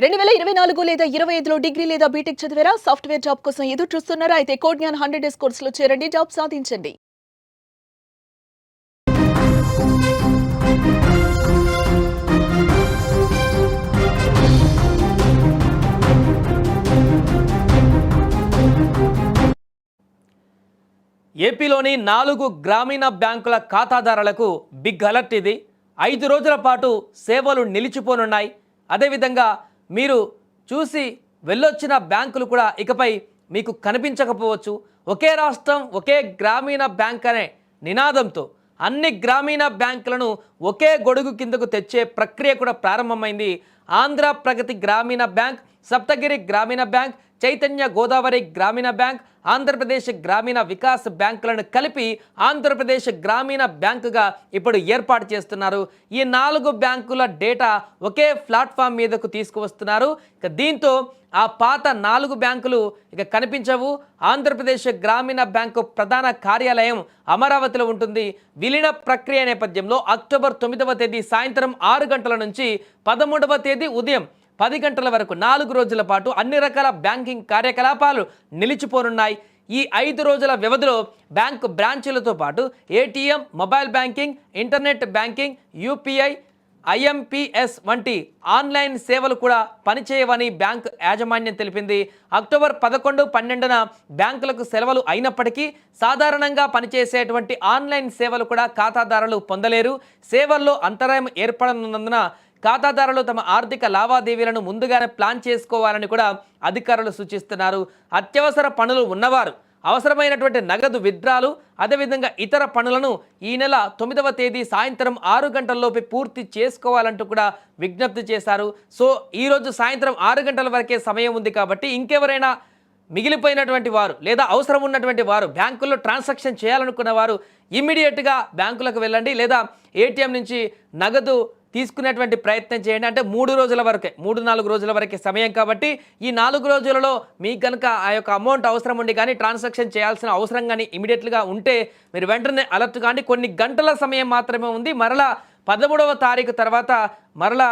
2024 లేదా 25లో డిగ్రీ లేదా బీటెక్ చదివారా? సాఫ్ట్‌వేర్ జాబ్ కోసం ఎదురు చూస్తున్నారా? అయితే కోడ్ జ్ఞాన్ 100 డేస్ కోర్సులో చేరండి. జాబ్ సాధించండి. ఏపీలోని 4 గ్రామీణ బ్యాంకుల ఖాతాదారులకు బిగ్ అలర్ట్ ఇది. 5 రోజుల పాటు సేవలు నిలిచిపోనున్నాయి. అదేవిధంగా మీరు చూసి వెళ్ళొచ్చిన బ్యాంకులు కూడా ఇకపై మీకు కనిపించకపోవచ్చు. ఒకే రాష్ట్రం ఒకే గ్రామీణ బ్యాంక్ అనే నినాదంతో అన్ని గ్రామీణ బ్యాంకులను ఒకే గొడుగు కిందకు తెచ్చే ప్రక్రియ కూడా ప్రారంభమైంది. ఆంధ్ర ప్రగతి గ్రామీణ బ్యాంక్, సప్తగిరి గ్రామీణ బ్యాంక్, చైతన్య గోదావరి గ్రామీణ బ్యాంక్, ఆంధ్రప్రదేశ్ గ్రామీణ వికాస్ బ్యాంకులను కలిపి ఆంధ్రప్రదేశ్ గ్రామీణ బ్యాంకుగా ఇప్పుడు ఏర్పాటు చేస్తున్నారు. ఈ 4 బ్యాంకుల డేటా ఒకే ప్లాట్ఫామ్ మీదకు తీసుకువస్తున్నారు. ఇక దీంతో ఆ పాత 4 బ్యాంకులు ఇక కనిపించవు. ఆంధ్రప్రదేశ్ గ్రామీణ బ్యాంకు ప్రధాన కార్యాలయం అమరావతిలో ఉంటుంది. విలీన ప్రక్రియ నేపథ్యంలో అక్టోబర్ 9వ తేదీ సాయంత్రం 6 గంటల నుంచి 13వ తేదీ ఉదయం 10 గంటల వరకు 4 రోజుల పాటు అన్ని రకాల బ్యాంకింగ్ కార్యకలాపాలు నిలిచిపోనున్నాయి. ఈ 5 రోజుల వ్యవధిలో బ్యాంకు బ్రాంచీలతో పాటు ATM, mobile banking, internet banking, UPI, IMPS వంటి ఆన్లైన్ సేవలు కూడా పనిచేయవని బ్యాంకు యాజమాన్యం తెలిపింది. అక్టోబర్ 11, 12న బ్యాంకులకు సెలవులు అయినప్పటికీ సాధారణంగా పనిచేసేటువంటి ఆన్లైన్ సేవలు కూడా ఖాతాదారులు పొందలేరు. సేవల్లో అంతరాయం ఏర్పడనున్నందున ఖాతాదారులు తమ ఆర్థిక లావాదేవీలను ముందుగానే ప్లాన్ చేసుకోవాలని కూడా అధికారులు సూచిస్తున్నారు. అత్యవసర పనులు ఉన్నవారు అవసరమైనటువంటి నగదు విత్డ్రాలు, అదేవిధంగా ఇతర పనులను ఈ నెల 9వ తేదీ సాయంత్రం 6 గంటల్లోపే పూర్తి చేసుకోవాలంటూ కూడా విజ్ఞప్తి చేశారు. సో ఈరోజు సాయంత్రం 6 గంటల వరకే సమయం ఉంది కాబట్టి ఇంకెవరైనా మిగిలిపోయినటువంటి వారు లేదా అవసరం ఉన్నటువంటి వారు బ్యాంకుల్లో ట్రాన్సాక్షన్ చేయాలనుకున్న వారు ఇమ్మీడియట్గా బ్యాంకులకు వెళ్ళండి, లేదా ఏటీఎం నుంచి నగదు తీసుకునేటువంటి ప్రయత్నం చేయండి. అంటే 3-4 రోజుల వరకే సమయం కాబట్టి ఈ 4 రోజులలో మీకు కనుక ఆ యొక్క అమౌంట్ అవసరం ఉండి కానీ ట్రాన్సాక్షన్ చేయాల్సిన అవసరం కానీ ఇమీడియట్గా ఉంటే మీరు వెంటనే అలర్ట్ కానీ. కొన్ని గంటల సమయం మాత్రమే ఉంది. మరలా 13వ తారీఖు తర్వాత మరలా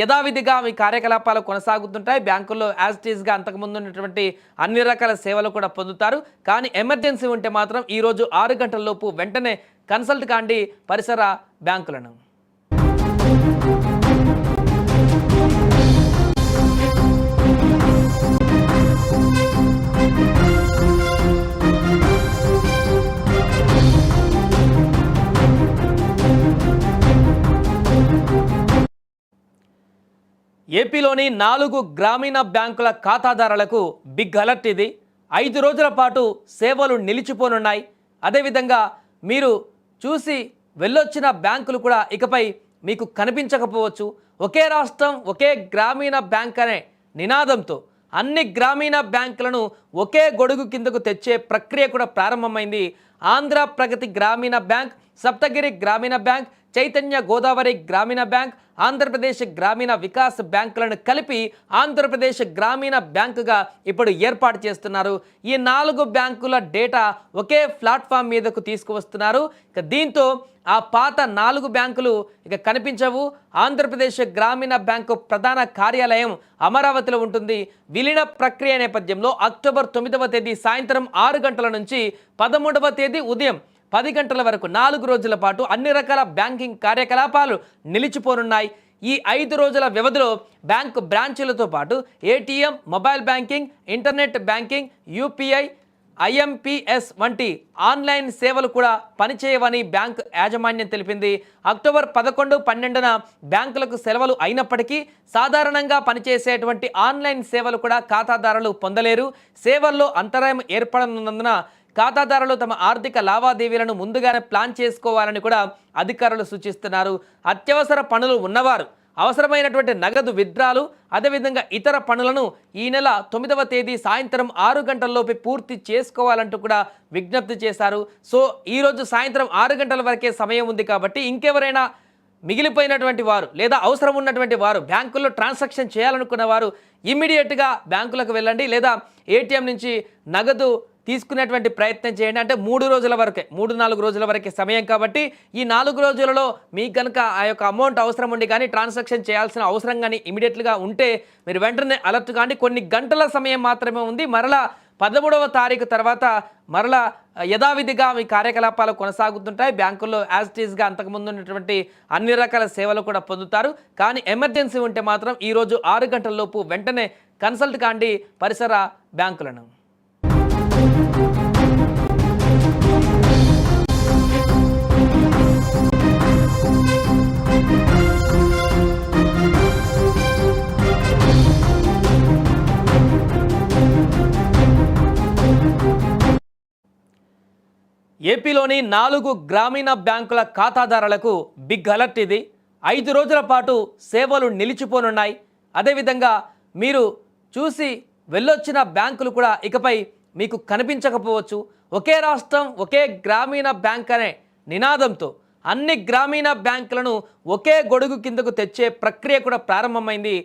యథావిధిగా మీ కార్యకలాపాలు కొనసాగుతుంటాయి. బ్యాంకుల్లో యాజ్ ఇట్ ఈస్గా అంతకుముందు ఉన్నటువంటి అన్ని రకాల సేవలు కూడా పొందుతారు. కానీ ఎమర్జెన్సీ ఉంటే మాత్రం ఈరోజు 6 గంటల లోపు వెంటనే కన్సల్ట్ కాండి పరిసర బ్యాంకులను. ఏపీలోని 4 గ్రామీణ బ్యాంకుల ఖాతాదారులకు బిగ్ అలర్ట్ ఇది. 5 రోజుల పాటు సేవలు నిలిచిపోనున్నాయి. అదేవిధంగా మీరు చూసి వెళ్ళొచ్చిన బ్యాంకులు కూడా ఇకపై మీకు కనిపించకపోవచ్చు. ఒకే రాష్ట్రం ఒకే గ్రామీణ బ్యాంక్ అనే నినాదంతో అన్ని గ్రామీణ బ్యాంకులను ఒకే గొడుగు కిందకు తెచ్చే ప్రక్రియ కూడా ప్రారంభమైంది. ఆంధ్ర ప్రగతి గ్రామీణ బ్యాంక్, సప్తగిరి గ్రామీణ బ్యాంక్, చైతన్య గోదావరి గ్రామీణ బ్యాంక్, ఆంధ్రప్రదేశ్ గ్రామీణ వికాస్ బ్యాంకులను కలిపి ఆంధ్రప్రదేశ్ గ్రామీణ బ్యాంకుగా ఇప్పుడు ఏర్పాటు చేస్తున్నారు. ఈ 4 బ్యాంకుల డేటా ఒకే ప్లాట్ఫామ్ మీదకు తీసుకువస్తున్నారు. ఇక దీంతో ఆ పాత 4 బ్యాంకులు ఇక కనిపించవు. ఆంధ్రప్రదేశ్ గ్రామీణ బ్యాంకు ప్రధాన కార్యాలయం అమరావతిలో ఉంటుంది. విలీన ప్రక్రియ నేపథ్యంలో అక్టోబర్ 9వ తేదీ సాయంత్రం 6 గంటల నుంచి 13వ తేదీ ఉదయం 10 గంటల వరకు 4 రోజుల పాటు అన్ని రకాల బ్యాంకింగ్ కార్యకలాపాలు నిలిచిపోనున్నాయి. ఈ 5 రోజుల వ్యవధిలో బ్యాంకు బ్రాంచీలతో పాటు ATM, mobile banking, internet banking, UPI, IMPS వంటి ఆన్లైన్ సేవలు కూడా పనిచేయవని బ్యాంకు యాజమాన్యం తెలిపింది. అక్టోబర్ 11, 12న బ్యాంకులకు సెలవులు అయినప్పటికీ సాధారణంగా పనిచేసేటువంటి ఆన్లైన్ సేవలు కూడా ఖాతాదారులు పొందలేరు. సేవల్లో అంతరాయం ఏర్పడనున్నందున ఖాతాదారులు తమ ఆర్థిక లావాదేవీలను ముందుగానే ప్లాన్ చేసుకోవాలని కూడా అధికారులు సూచిస్తున్నారు. అత్యవసర పనులు ఉన్నవారు అవసరమైనటువంటి నగదు విత్డ్రాలు, అదేవిధంగా ఇతర పనులను ఈ నెల 9వ తేదీ సాయంత్రం 6 గంటల్లోపే పూర్తి చేసుకోవాలంటూ కూడా విజ్ఞప్తి చేశారు. సో ఈరోజు సాయంత్రం 6 గంటల వరకే సమయం ఉంది కాబట్టి ఇంకెవరైనా మిగిలిపోయినటువంటి వారు లేదా అవసరం ఉన్నటువంటి వారు బ్యాంకుల్లో ట్రాన్సాక్షన్ చేయాలనుకున్న వారు ఇమ్మీడియట్గా బ్యాంకులకు వెళ్ళండి, లేదా ఏటీఎం నుంచి నగదు తీసుకునేటువంటి ప్రయత్నం చేయండి. అంటే 3-4 రోజుల వరకే సమయం కాబట్టి ఈ 4 రోజులలో మీకు కనుక ఆ యొక్క అమౌంట్ అవసరం ఉండి కానీ ట్రాన్సాక్షన్ చేయాల్సిన అవసరం కానీ ఇమీడియట్గా ఉంటే మీరు వెంటనే అలర్ట్ కానీ. కొన్ని గంటల సమయం మాత్రమే ఉంది. మరలా 13వ తారీఖు తర్వాత మరలా యథావిధిగా మీ కార్యకలాపాలు కొనసాగుతుంటాయి. బ్యాంకుల్లో యాజ్ ఇట్ ఈస్గా అంతకుముందు ఉన్నటువంటి అన్ని రకాల సేవలు కూడా పొందుతారు. కానీ ఎమర్జెన్సీ ఉంటే మాత్రం ఈరోజు 6 గంటల లోపు వెంటనే కన్సల్ట్ కాండి పరిసర బ్యాంకులను. ఏపీలోని 4 గ్రామీణ బ్యాంకుల ఖాతాదారులకు బిగ్ అలర్ట్ ఇది. 5 రోజుల పాటు సేవలు నిలిచిపోనున్నాయి. అదేవిధంగా మీరు చూసి వెళ్ళొచ్చిన బ్యాంకులు కూడా ఇకపై మీకు కనిపించకపోవచ్చు. ఒకే రాష్ట్రం ఒకే గ్రామీణ బ్యాంక్ అనే నినాదంతో అన్ని గ్రామీణ బ్యాంకులను ఒకే గొడుగు కిందకు తెచ్చే ప్రక్రియ కూడా ప్రారంభమైంది.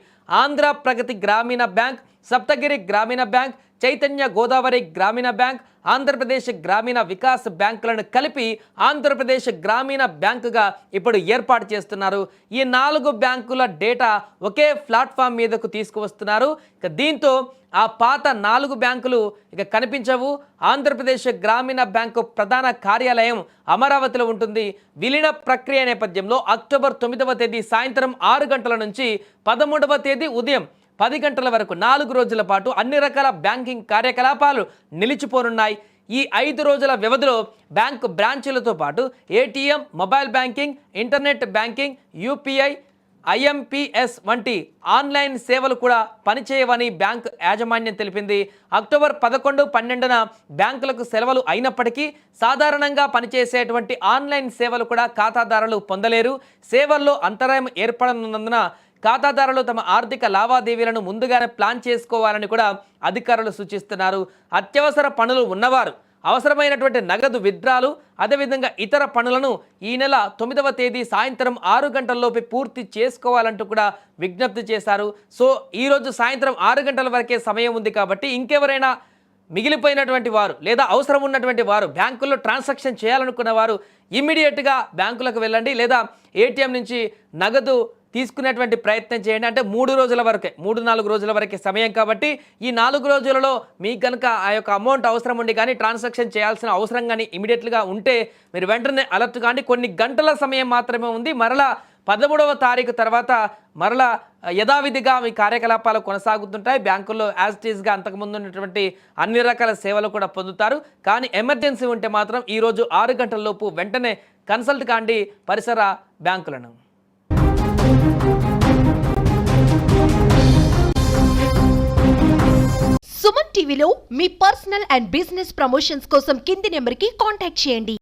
ఆంధ్ర ప్రగతి గ్రామీణ బ్యాంక్, సప్తగిరి గ్రామీణ బ్యాంక్, చైతన్య గోదావరి గ్రామీణ బ్యాంక్, ఆంధ్రప్రదేశ్ గ్రామీణ వికాస్ బ్యాంకులను కలిపి ఆంధ్రప్రదేశ్ గ్రామీణ బ్యాంకుగా ఇప్పుడు ఏర్పాటు చేస్తున్నారు. ఈ 4 బ్యాంకుల డేటా ఒకే ప్లాట్ఫామ్ మీదకు తీసుకువస్తున్నారు. ఇక దీంతో ఆ పాత 4 బ్యాంకులు ఇక కనిపించవు. ఆంధ్రప్రదేశ్ గ్రామీణ బ్యాంకు ప్రధాన కార్యాలయం అమరావతిలో ఉంటుంది. విలీన ప్రక్రియ నేపథ్యంలో అక్టోబర్ 9వ తేదీ సాయంత్రం 6 గంటల నుంచి 13వ తేదీ ఉదయం 10 గంటల వరకు 4 రోజుల పాటు అన్ని రకాల బ్యాంకింగ్ కార్యకలాపాలు నిలిచిపోనున్నాయి. ఈ 5 రోజుల వ్యవధిలో బ్యాంకు బ్రాంచీలతో పాటు ATM, mobile banking, internet banking, UPI, IMPS వంటి ఆన్లైన్ సేవలు కూడా పనిచేయవని బ్యాంకు యాజమాన్యం తెలిపింది. అక్టోబర్ 11, 12న బ్యాంకులకు సెలవులు అయినప్పటికీ సాధారణంగా పనిచేసేటువంటి ఆన్లైన్ సేవలు కూడా ఖాతాదారులు పొందలేరు. సేవల్లో అంతరాయం ఏర్పడనున్నందున ఖాతాదారులు తమ ఆర్థిక లావాదేవీలను ముందుగానే ప్లాన్ చేసుకోవాలని కూడా అధికారులు సూచిస్తున్నారు. అత్యవసర పనులు ఉన్నవారు అవసరమైనటువంటి నగదు విత్డ్రాలు, అదేవిధంగా ఇతర పనులను ఈ నెల 9వ తేదీ సాయంత్రం 6 గంటల్లోపు పూర్తి చేసుకోవాలంటూ కూడా విజ్ఞప్తి చేశారు. సో ఈరోజు సాయంత్రం 6 గంటల వరకే సమయం ఉంది కాబట్టి ఇంకెవరైనా మిగిలిపోయినటువంటి వారు లేదా అవసరం ఉన్నటువంటి వారు బ్యాంకుల్లో ట్రాన్సాక్షన్ చేయాలనుకున్న వారు ఇమ్మీడియట్గా బ్యాంకులకు వెళ్ళండి లేదా ఏటీఎం నుంచి నగదు తీసుకునేటువంటి ప్రయత్నం చేయండి. అంటే 3-4 రోజుల వరకే సమయం కాబట్టి ఈ 4 రోజులలో మీకు కనుక ఆ యొక్క అమౌంట్ అవసరం ఉండి కానీ ట్రాన్సాక్షన్ చేయాల్సిన అవసరం కానీ ఇమీడియట్గా ఉంటే మీరు వెంటనే అలర్ట్ కానీ. కొన్ని గంటల సమయం మాత్రమే ఉంది. మరలా 13వ తారీఖు తర్వాత మరలా యథావిధిగా మీ కార్యకలాపాలు కొనసాగుతుంటాయి. బ్యాంకుల్లో యాజ్ ఇట్ ఈస్గా అంతకుముందు ఉన్నటువంటి అన్ని రకాల సేవలు కూడా పొందుతారు. కానీ ఎమర్జెన్సీ ఉంటే మాత్రం ఈరోజు 6 గంటల లోపు వెంటనే కన్సల్ట్ కాండి పరిసర బ్యాంకులను. సుమన్ టీవీలో మీ పర్సనల్ అండ్ బిజినెస్ ప్రమోషన్స్ కోసం కింది నెంబర్కి కాంటాక్ట్ చేయండి.